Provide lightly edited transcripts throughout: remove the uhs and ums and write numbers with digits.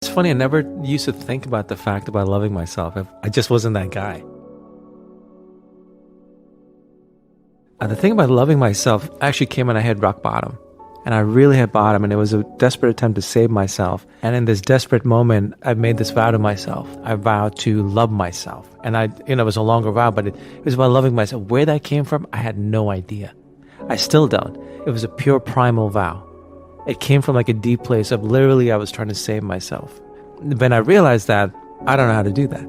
It's funny, I never used to think about the fact about loving myself. I just wasn't that guy. The thing about loving myself actually came when I hit rock bottom. And I really hit bottom, and it was a desperate attempt to save myself. And in this desperate moment, I made this vow to myself. I vowed to love myself. And it was a longer vow, but it was about loving myself. Where that came from, I had no idea. I still don't. It was a pure primal vow. It came from like a deep place of literally I was trying to save myself. When I realized that, I don't know how to do that.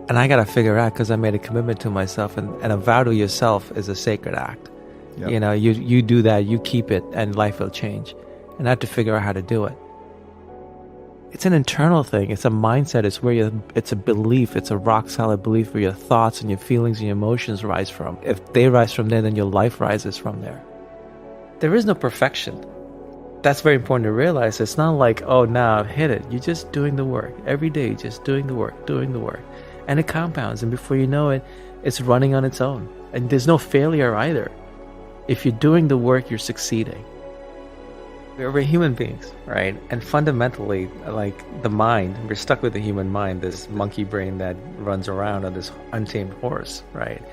And I got to figure out, because I made a commitment to myself, and a vow to yourself is a sacred act. Yep. You do that, you keep it, and life will change. And I have to figure out how to do it. It's an internal thing. It's a mindset. It's a belief. It's a rock solid belief where your thoughts and your feelings and your emotions rise from. If they rise from there, then your life rises from there. There is no perfection. That's very important to realize. It's not like, oh, now I've hit it. You're just doing the work. Every day, just doing the work. And it compounds. And before you know it, it's running on its own. And there's no failure either. If you're doing the work, you're succeeding. We're human beings, right? And fundamentally, like the mind, we're stuck with the human mind, this monkey brain that runs around on this untamed horse, right?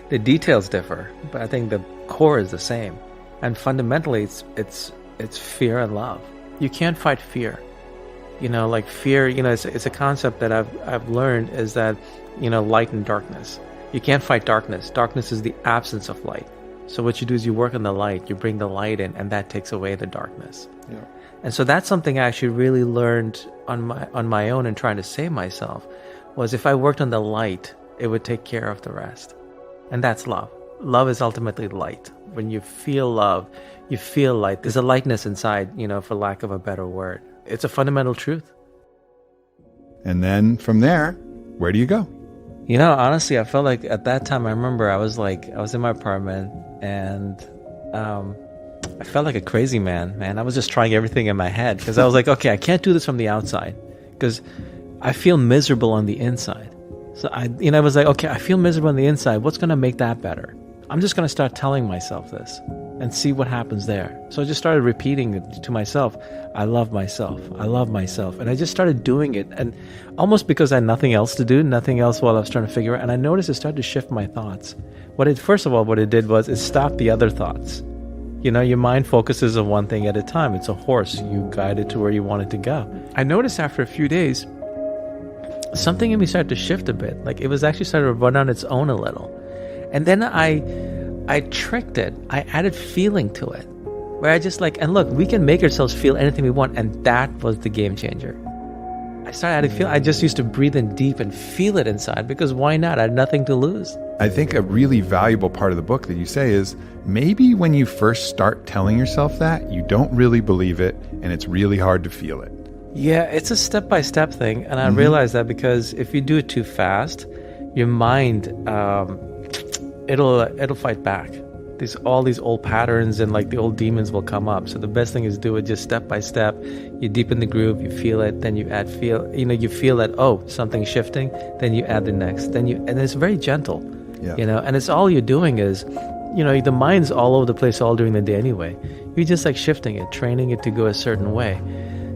The details differ, but I think the core is the same. And fundamentally, it's fear and love. You can't fight fear. Like fear, it's a concept that I've learned is that, light and darkness. You can't fight darkness. Darkness is the absence of light. So what you do is you work on the light, you bring the light in, and that takes away the darkness. Yeah. And so that's something I actually really learned on my own in trying to save myself, was if I worked on the light, it would take care of the rest. And that's love. Love is ultimately light. When you feel love, you feel light. There's a lightness inside, for lack of a better word. It's a fundamental truth. And then from there, where do you go? Honestly, I felt like at that time, I remember I was in my apartment, and I felt like a crazy man. I was just trying everything in my head, because I was like, okay, I can't do this from the outside because I feel miserable on the inside. So I was like, okay, I feel miserable on the inside. What's going to make that better? I'm just going to start telling myself this and see what happens there. So I just started repeating it to myself. I love myself. I love myself. And I just started doing it. And almost because I had nothing else to do, nothing else while I was trying to figure out. And I noticed it started to shift my thoughts. First of all, what it did was it stopped the other thoughts. Your mind focuses on one thing at a time. It's a horse. You guide it to where you want it to go. I noticed after a few days, something in me started to shift a bit. Like it was actually starting to run on its own a little. And then I tricked it. I added feeling to it. Where I just and look, we can make ourselves feel anything we want. And that was the game changer. I started adding feel. I just used to breathe in deep and feel it inside, because why not? I had nothing to lose. I think a really valuable part of the book that you say is maybe when you first start telling yourself that, you don't really believe it, and it's really hard to feel it. Yeah, it's a step-by-step thing. And I realized that because if you do it too fast, your mind... it'll fight back. All these old patterns and the old demons will come up. So the best thing is do it just step by step. You deepen the groove, you feel it, then you add you feel that, oh, something's shifting, then you add the next, and it's very gentle. Yeah. And it's all you're doing is, the mind's all over the place all during the day anyway. You're just shifting it, training it to go a certain way.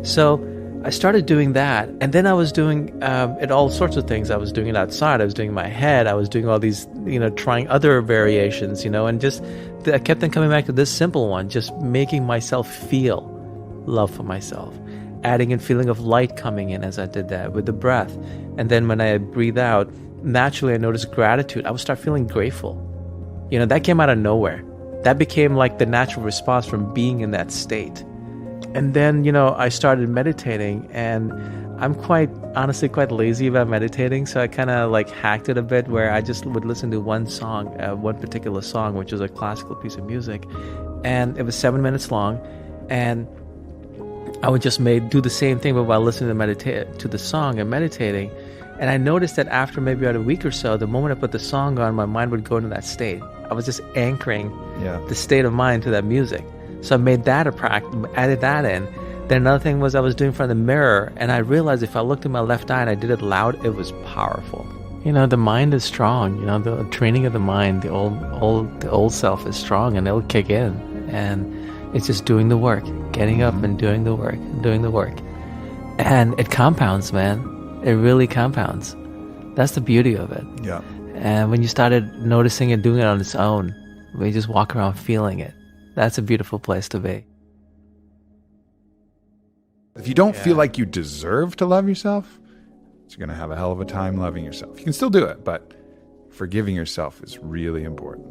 So I started doing that, and then I was doing it all sorts of things. I was doing it outside. I was doing my head. I was doing all these, trying other variations, and just I kept on coming back to this simple one, just making myself feel love for myself, adding in feeling of light coming in as I did that with the breath. And then when I breathe out, naturally I noticed gratitude. I would start feeling grateful. That came out of nowhere. That became the natural response from being in that state. And then, I started meditating, and I'm honestly quite lazy about meditating. So I kind of hacked it a bit, where I just would listen to one particular song, which was a classical piece of music. And it was 7 minutes long. And I would just do the same thing, but while listening to the song and meditating. And I noticed that after maybe about a week or so, the moment I put the song on, my mind would go into that state. I was just anchoring the state of mind to that music. So I made that a practice, added that in. Then another thing was I was doing in front of the mirror, and I realized if I looked at my left eye and I did it loud, it was powerful. The mind is strong. The training of the mind, the old self is strong, and it'll kick in. And it's just doing the work, getting up and doing the work, And it compounds, man. It really compounds. That's the beauty of it. Yeah. And when you started noticing it, doing it on its own, when you just walk around feeling it, that's a beautiful place to be. If you don't feel like you deserve to love yourself, you're going to have a hell of a time loving yourself. You can still do it, but forgiving yourself is really important.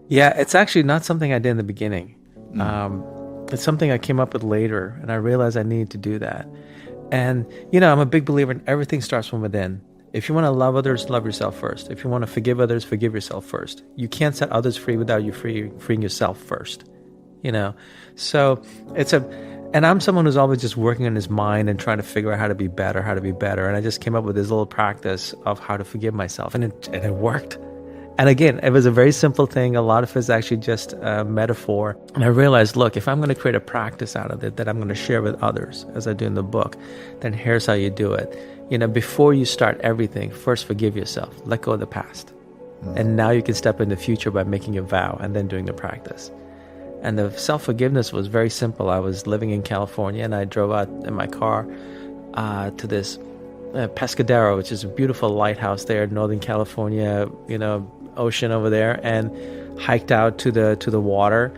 Yeah, it's actually not something I did in the beginning. It's something I came up with later, and I realized I needed to do that. And, I'm a big believer in everything starts from within. If you want to love others, love yourself first. If you want to forgive others, forgive yourself first. You can't set others free without you freeing yourself first. So and I'm someone who's always just working on his mind and trying to figure out how to be better. And I just came up with this little practice of how to forgive myself, and it worked. And again, it was a very simple thing. A lot of it is actually just a metaphor. And I realized, look, if I'm going to create a practice out of it that I'm going to share with others, as I do in the book, then here's how you do it. Before you start everything, first forgive yourself. Let go of the past. And now you can step in the future by making a vow and then doing the practice. And the self-forgiveness was very simple. I was living in California, and I drove out in my car to this Pescadero, which is a beautiful lighthouse there in Northern California, ocean over there, and hiked out to the water.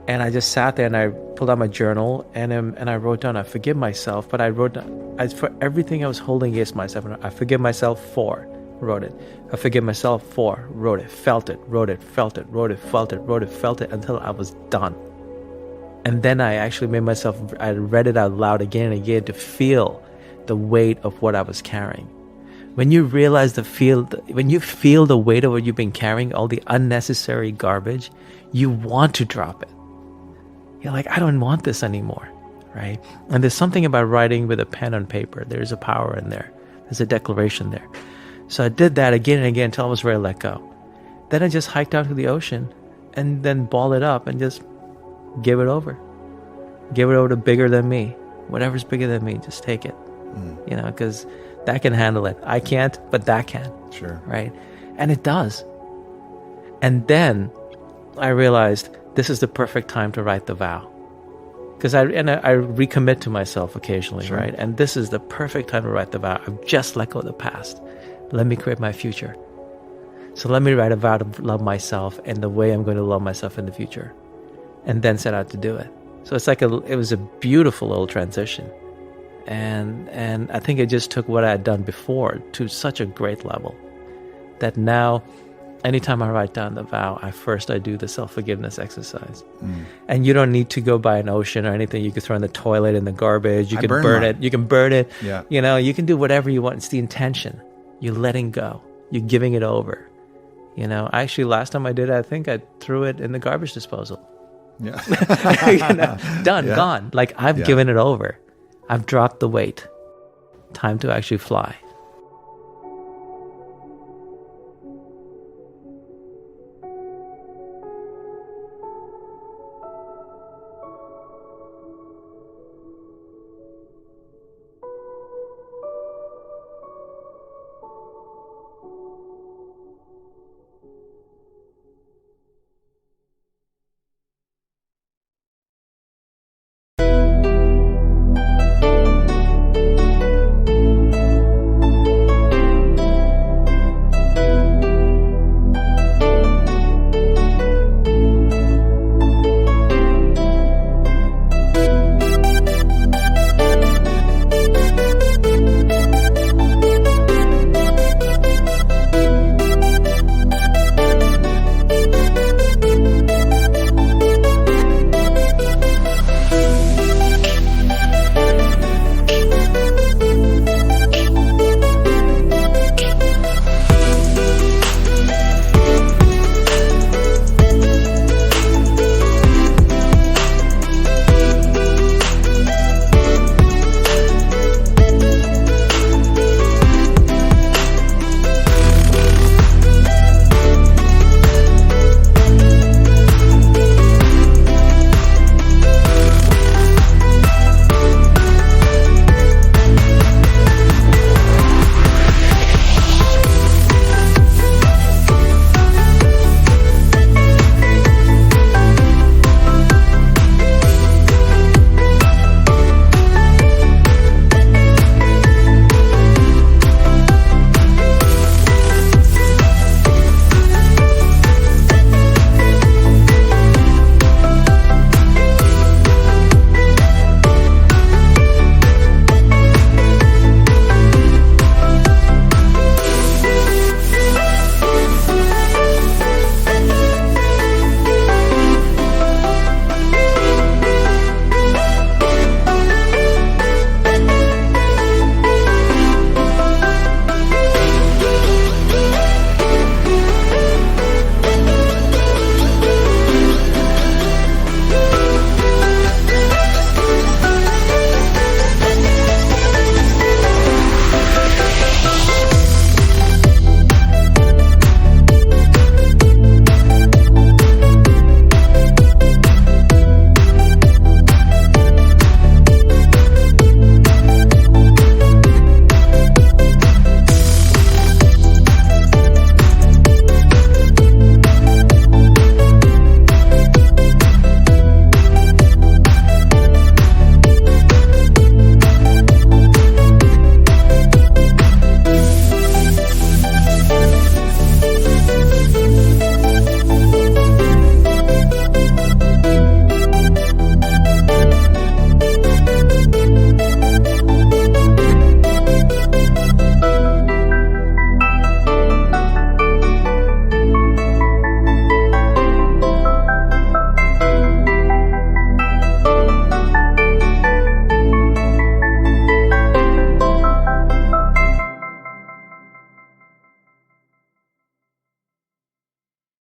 And I just sat there, and I pulled out my journal, and I wrote down, I forgive myself, but I wrote down, for everything I was holding against myself. I forgive myself for, wrote it. I forgive myself for, wrote it, felt it, wrote it, felt it, wrote it, felt it, wrote it, felt it, until I was done. And then I actually I read it out loud again and again to feel the weight of what I was carrying. When you realize when you feel the weight of what you've been carrying, all the unnecessary garbage, you want to drop it. You're like, I don't want this anymore, right? And there's something about writing with a pen on paper. There's a power in there. There's a declaration there. So I did that again and again until I was ready to let go. Then I just hiked out to the ocean and then balled it up and just give it over. Give it over to bigger than me. Whatever's bigger than me, just take it. Because that can handle it. I can't, but that can. Sure. Right? And it does. And then I realized this is the perfect time to write the vow. Because I recommit to myself occasionally, Sure. right? And this is the perfect time to write the vow. I've just let go of the past. Let me create my future. So let me write a vow to love myself and the way I'm going to love myself in the future. And then set out to do it. So it was a beautiful little transition. And I think it just took what I had done before to such a great level that now, anytime I write down the vow, I do the self-forgiveness exercise. And you don't need to go by an ocean or anything. You can throw in the toilet, in the garbage. You can burn it. You can burn it. Yeah. You can do whatever you want. It's the intention. You're letting go. You're giving it over. Actually, last time I did it, I think I threw it in the garbage disposal. Yeah. Done, Yeah. gone. Like I've given it over. I've dropped the weight. Time to actually fly.